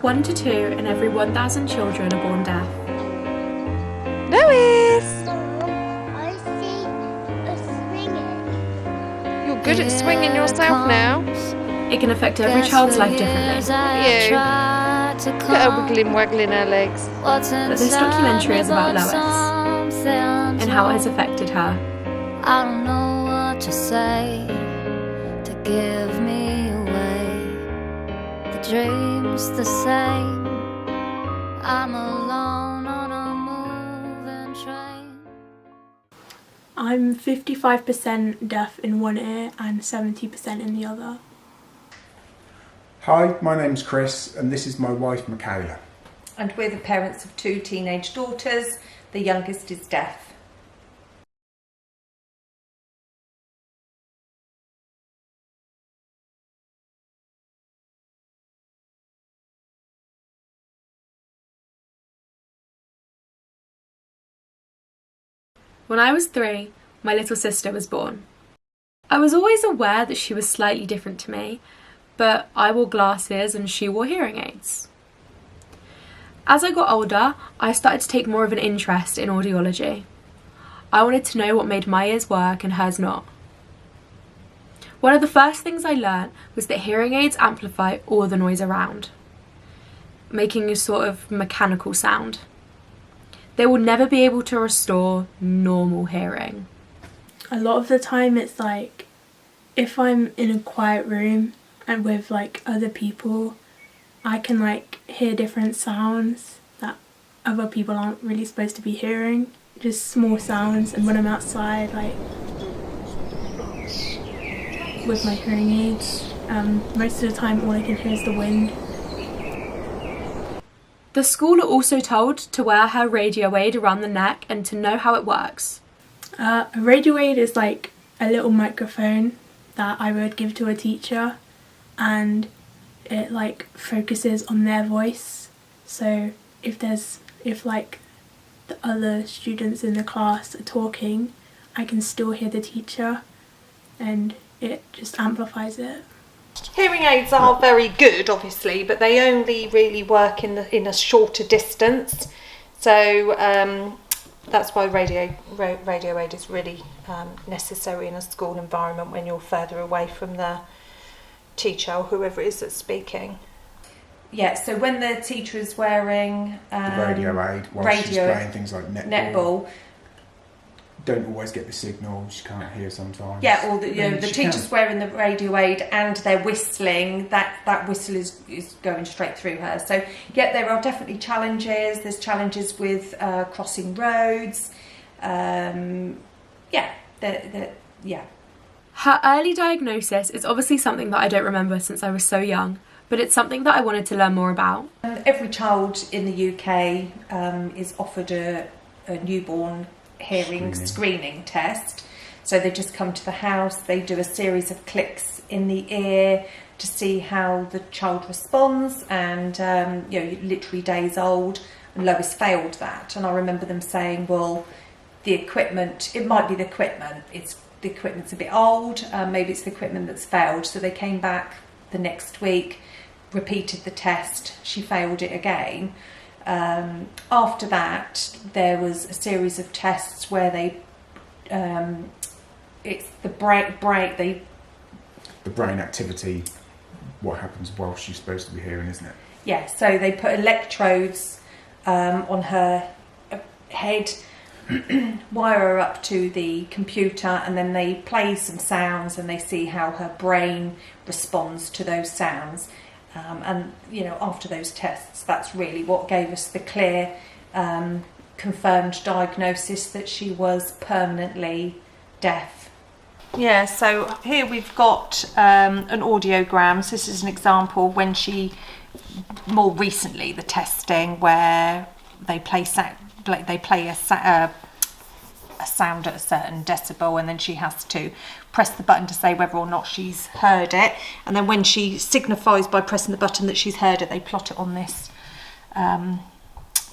1 to 2 in every 1,000 children are born deaf. Lewis! I see a swinging. You're good at swinging yourself now. It can affect every child's life differently. You. Look at her wiggling, waggling her legs. But this documentary is about Lois and how it has affected her. I don't know what to say to give me away. The dream's the same. I'm alone on a moving train. I'm 55% deaf in one ear and 70% in the other. Hi, my name's Chris and this is my wife Michaela. And we're the parents of 2 teenage daughters. The youngest is deaf. When I was 3, my little sister was born. I was always aware that she was slightly different to me, but I wore glasses and she wore hearing aids. As I got older, I started to take more of an interest in audiology. I wanted to know what made my ears work and hers not. One of the first things I learnt was that hearing aids amplify all the noise around, making a sort of mechanical sound. They will never be able to restore normal hearing. A lot of the time it's like if I'm in a quiet room and with like other people, I can like hear different sounds that other people aren't really supposed to be hearing. Just small sounds, and when I'm outside, like with my hearing aids, most of the time all I can hear is the wind. The school are also told to wear her radio aid around the neck and to know how it works. A radio aid is like a little microphone that I would give to a teacher, and it like focuses on their voice. So if like the other students in the class are talking, I can still hear the teacher, and it just amplifies it. Hearing aids are very good, obviously, but they only really work in a shorter distance. So that's why radio aid is really necessary in a school environment when you're further away from the teacher or whoever it is that's speaking. Yeah, so when the teacher is wearing The radio aid while she's playing things like netball. Don't always get the signal, she can't hear sometimes. Yeah, or the teacher's wearing the radio aid and they're whistling, that whistle is going straight through her. So yeah, there are definitely challenges. There's challenges with crossing roads. Yeah. Her early diagnosis is obviously something that I don't remember since I was so young, but it's something that I wanted to learn more about. Every child in the UK is offered a newborn hearing screening test. So they just come to the house, they do a series of clicks in the ear to see how the child responds, and literally days old, and Lois failed that. And I remember them saying, well, the equipment, it might be the equipment, the equipment's a bit old, maybe it's the equipment that's failed. So they came back the next week, repeated the test, she failed it again. After that, there was a series of tests where it's the brain activity, what happens while she's supposed to be hearing, isn't it? Yeah, so they put electrodes on her head, wire her up to the computer, and then they play some sounds and they see how her brain responds to those sounds. And after those tests, that's really what gave us the clear confirmed diagnosis that she was permanently deaf. Yeah, so here we've got an audiogram. So this is an example when she, more recently, the testing where they play a sound at a certain decibel, and then she has to press the button to say whether or not she's heard it, and then when she signifies by pressing the button that she's heard it, they plot it on this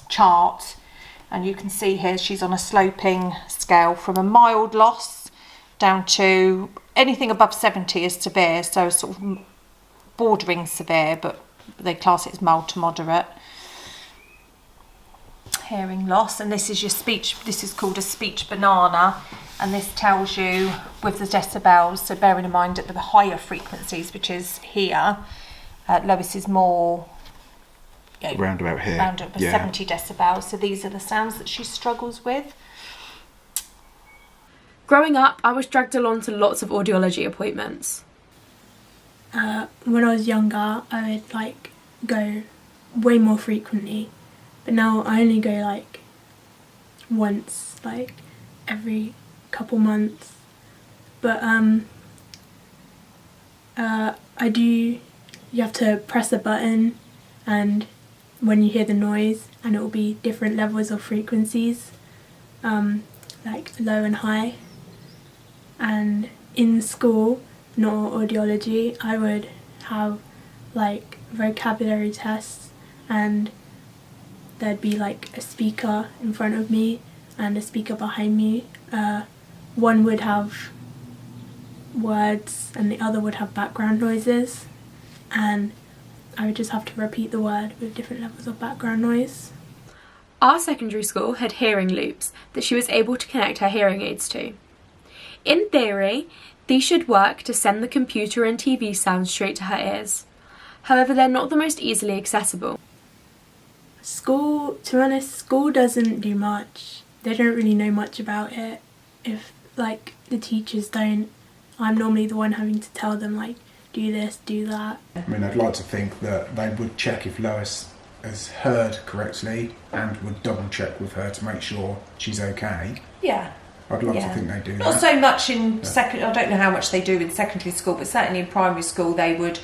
chart, and you can see here she's on a sloping scale from a mild loss down to anything above 70 is severe, so sort of bordering severe, but they class it as mild to moderate hearing loss. And this is your speech, this is called a speech banana, and this tells you with the decibels, so bearing in mind at the higher frequencies, which is here, Lois is more round about here, round about 70 decibels, so these are the sounds that she struggles with. Growing up, I was dragged along to lots of audiology appointments. When I was younger, I would like go way more frequently, but now I only go like once, like every couple months. But you have to press a button, and when you hear the noise, and it will be different levels of frequencies, like low and high. And in school, not audiology, I would have like vocabulary tests, and there'd be like a speaker in front of me and a speaker behind me. One would have words and the other would have background noises, and I would just have to repeat the word with different levels of background noise. Our secondary school had hearing loops that she was able to connect her hearing aids to. In theory, these should work to send the computer and TV sounds straight to her ears. However, they're not the most easily accessible. School, to be honest, school doesn't do much. They don't really know much about it. If like the teachers don't, I'm normally the one having to tell them like, do this, do that. I mean, I'd like to think that they would check if Lois has heard correctly and would double check with her to make sure she's okay. Yeah. I'd like to think they do Not that. so much in second. I don't know how much they do in secondary school, but certainly in primary school they would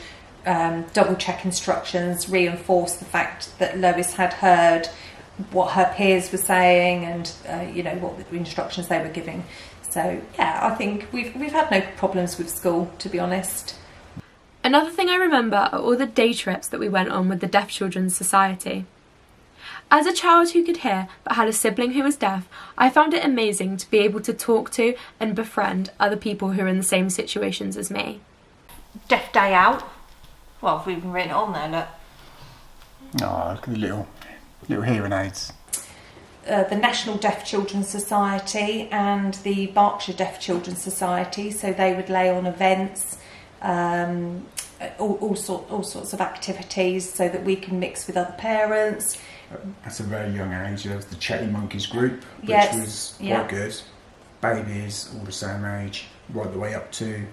double check instructions, reinforce the fact that Lois had heard what her peers were saying, and what the instructions they were giving. So yeah, I think we've had no problems with school, to be honest. Another thing I remember are all the day trips that we went on with the Deaf Children's Society. As a child who could hear but had a sibling who was deaf, I found it amazing to be able to talk to and befriend other people who are in the same situations as me. Deaf Day Out. Well, we've even written it on there, look. Oh, look at the little hearing aids. The National Deaf Children's Society and the Berkshire Deaf Children's Society, so they would lay on events, all sorts of activities so that we can mix with other parents. At a very young age, there was the Chetty Monkeys group, which was quite good. Babies, all the same age, right the way up to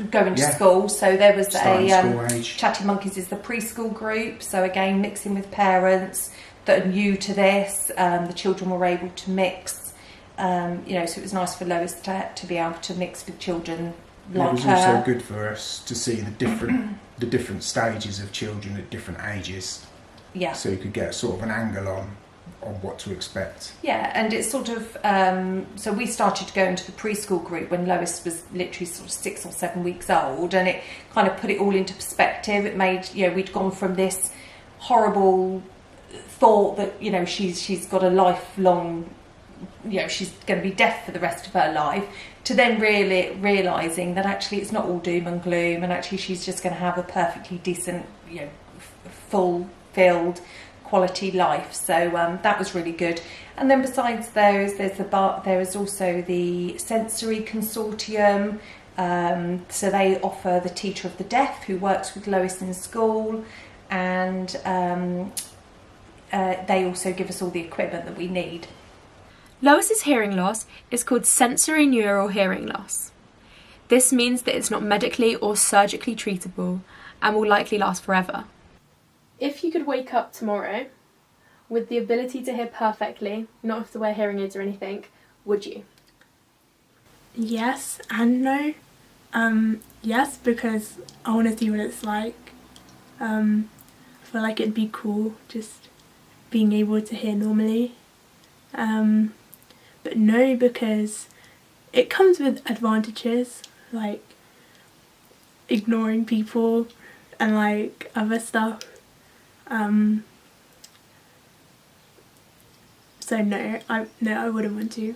going to school. So there was Chatty Monkeys is the preschool group, so again mixing with parents that are new to this. The children were able to mix, so it was nice for Lois to be able to mix with children like her. It was also good for us to see the different stages of children at different ages. Yeah. So you could get sort of an angle on what to expect. Yeah, and it's sort of so we started to go into the preschool group when Lois was literally sort of 6 or 7 weeks old, and it kind of put it all into perspective. It made, we'd gone from this horrible thought that she's got a lifelong, she's going to be deaf for the rest of her life, to then really realising that actually it's not all doom and gloom, and actually she's just going to have a perfectly decent, fulfilled quality life. So that was really good. And then besides those, there is also the Sensory Consortium. So they offer the Teacher of the Deaf, who works with Lois in school, and they also give us all the equipment that we need. Lois's hearing loss is called sensory neural hearing loss. This means that it's not medically or surgically treatable and will likely last forever. If you could wake up tomorrow with the ability to hear perfectly, not have to wear hearing aids or anything, would you? Yes and no. Yes, because I want to see what it's like. I feel like it'd be cool just being able to hear normally. But no, because it comes with advantages, like ignoring people and like other stuff. So no, I wouldn't want to.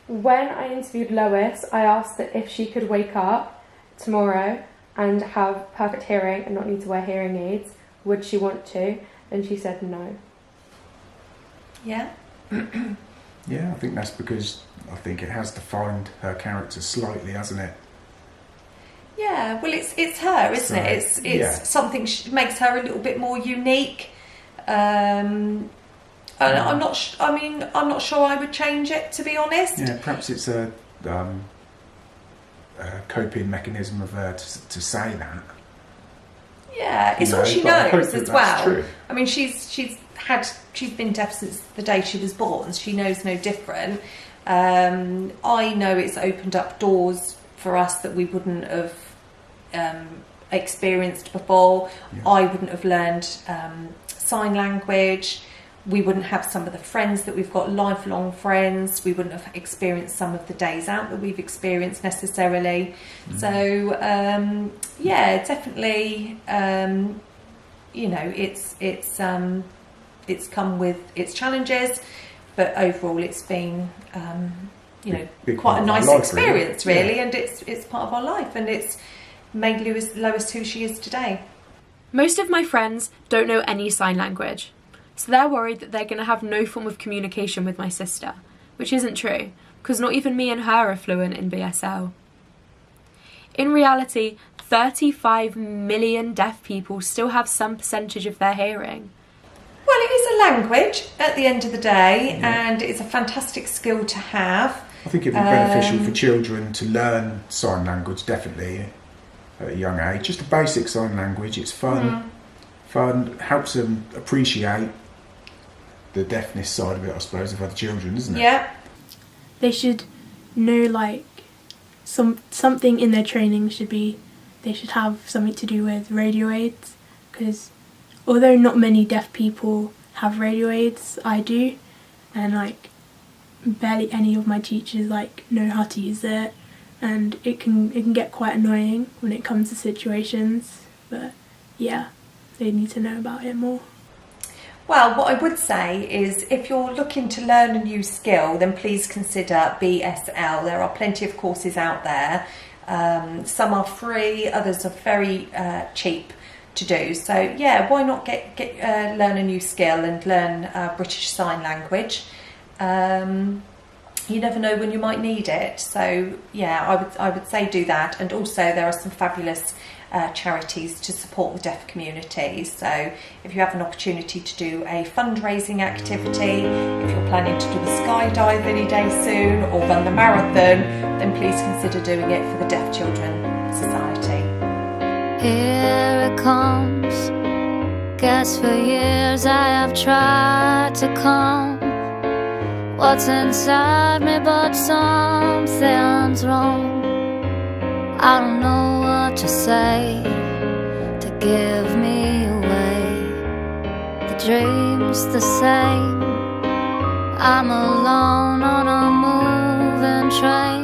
When I interviewed Lois, I asked that if she could wake up tomorrow and have perfect hearing and not need to wear hearing aids, would she want to? And she said no. Yeah. Yeah, I think that's because I think it has defined her character slightly, hasn't it? Yeah, well, it's her, isn't it? It's something makes her a little bit more unique. And I'm not sure I would change it, to be honest. Yeah, perhaps it's a coping mechanism of her to say that. Yeah, it's all she knows as well. True. I mean, she's been deaf since the day she was born. So she knows no different. I know it's opened up doors for us that we wouldn't have experienced before. Yeah. I wouldn't have learned sign language. We wouldn't have some of the friends that we've got, lifelong friends. We wouldn't have experienced some of the days out that we've experienced necessarily. Mm. So yeah, definitely. It's come with its challenges, but overall, it's been quite a nice experience, really, and it's part of our life, and it's made Lois who she is today. Most of my friends don't know any sign language, so they're worried that they're going to have no form of communication with my sister, which isn't true, because not even me and her are fluent in BSL. In reality, 35 million deaf people still have some percentage of their hearing. Well, it is a language at the end of the day, and it's a fantastic skill to have. I think it'd be beneficial for children to learn sign language, definitely, at a young age. Just a basic sign language. It's fun, helps them appreciate the deafness side of it, I suppose, of other children, isn't it? Yeah. They should know, like, something in their training should be, they should have something to do with radio aids, because although not many deaf people have radio aids, I do, and like barely any of my teachers like know how to use it, and it can get quite annoying when it comes to situations, but yeah, they need to know about it more. Well, what I would say is if you're looking to learn a new skill, then please consider BSL. There are plenty of courses out there. Some are free, others are very cheap to do. So yeah, why not learn a new skill and learn British Sign Language? You never know when you might need it. So yeah, I would say do that. And also there are some fabulous charities to support the deaf community. So if you have an opportunity to do a fundraising activity, if you're planning to do a skydive any day soon or run the marathon, then please consider doing it for the Deaf Children Society. Here it comes. Guess for years I have tried to calm what's inside me, but something's wrong. I don't know what to say to give me away. The dream's the same. I'm alone on a moving train.